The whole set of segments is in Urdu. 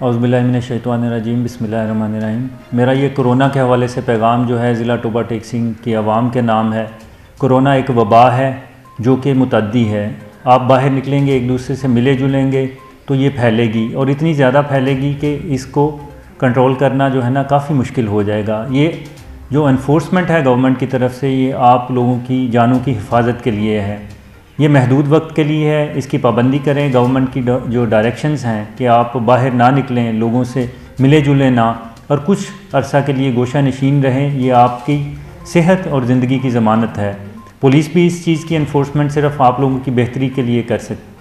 اعوذ باللہ من الشیطان الرجیم، بسم اللہ الرحمن الرحیم۔ میرا یہ کرونا کے حوالے سے پیغام جو ہے ضلع ٹوبہ ٹیک سنگھ کی عوام کے نام ہے۔ کرونا ایک وبا ہے جو کہ متعدی ہے۔ آپ باہر نکلیں گے، ایک دوسرے سے ملے جلیں گے تو یہ پھیلے گی، اور اتنی زیادہ پھیلے گی کہ اس کو کنٹرول کرنا جو ہے نا کافی مشکل ہو جائے گا۔ یہ جو انفورسمنٹ ہے گورنمنٹ کی طرف سے، یہ آپ لوگوں کی جانوں کی حفاظت کے لیے ہے، یہ محدود وقت کے لیے ہے۔ اس کی پابندی کریں۔ گورنمنٹ کی جو ڈائریکشنز ہیں کہ آپ باہر نہ نکلیں، لوگوں سے ملے جلیں نہ، اور کچھ عرصہ کے لیے گوشہ نشین رہیں، یہ آپ کی صحت اور زندگی کی ضمانت ہے۔ پولیس بھی اس چیز کی انفورسمنٹ صرف آپ لوگوں کی بہتری کے لیے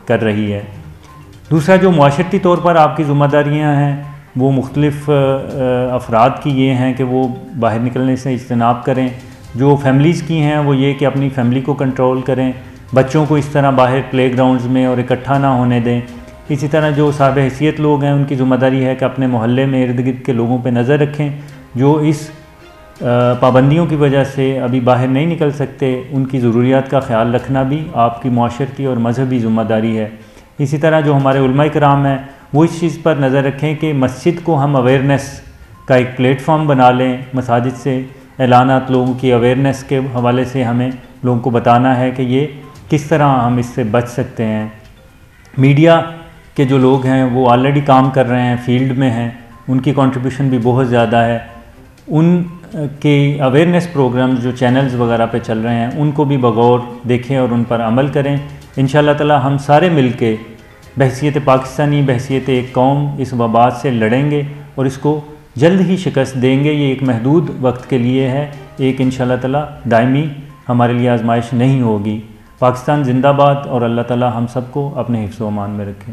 کر رہی ہے۔ دوسرا جو معاشرتی طور پر آپ کی ذمہ داریاں ہیں وہ مختلف افراد کی یہ ہیں کہ وہ باہر نکلنے سے اجتناب کریں۔ جو فیملیز کی ہیں وہ یہ کہ اپنی فیملی کو کنٹرول کریں، بچوں کو اس طرح باہر پلے گراؤنڈز میں اور اکٹھا نہ ہونے دیں۔ اسی طرح جو صاحب حیثیت لوگ ہیں ان کی ذمہ داری ہے کہ اپنے محلے میں ارد گرد کے لوگوں پہ نظر رکھیں جو اس پابندیوں کی وجہ سے ابھی باہر نہیں نکل سکتے۔ ان کی ضروریات کا خیال رکھنا بھی آپ کی معاشرتی اور مذہبی ذمہ داری ہے۔ اسی طرح جو ہمارے علماء کرام ہیں وہ اس چیز پر نظر رکھیں کہ مسجد کو ہم اویئرنیس کا ایک پلیٹ فارم بنا لیں۔ مساجد سے اعلانات، لوگوں کی اویئرنیس کے حوالے سے ہمیں لوگوں کو بتانا ہے کہ یہ کس طرح ہم اس سے بچ سکتے ہیں۔ میڈیا کے جو لوگ ہیں وہ آلریڈی کام کر رہے ہیں، فیلڈ میں ہیں، ان کی کنٹریبیوشن بھی بہت زیادہ ہے۔ ان کے اویئرنیس پروگرامز جو چینلز وغیرہ پہ چل رہے ہیں ان کو بھی بغور دیکھیں اور ان پر عمل کریں۔ انشاءاللہ تعالی ہم سارے مل کے بحیثیت پاکستانی، بحیثیت ایک قوم اس وبا سے لڑیں گے اور اس کو جلد ہی شکست دیں گے۔ یہ ایک محدود وقت کے لیے ہے، ایک انشاءاللہ تعالی دائمی ہمارے لیے آزمائش نہیں ہوگی۔ پاکستان زندہ باد، اور اللہ تعالی ہم سب کو اپنے حفظ و امان میں رکھے۔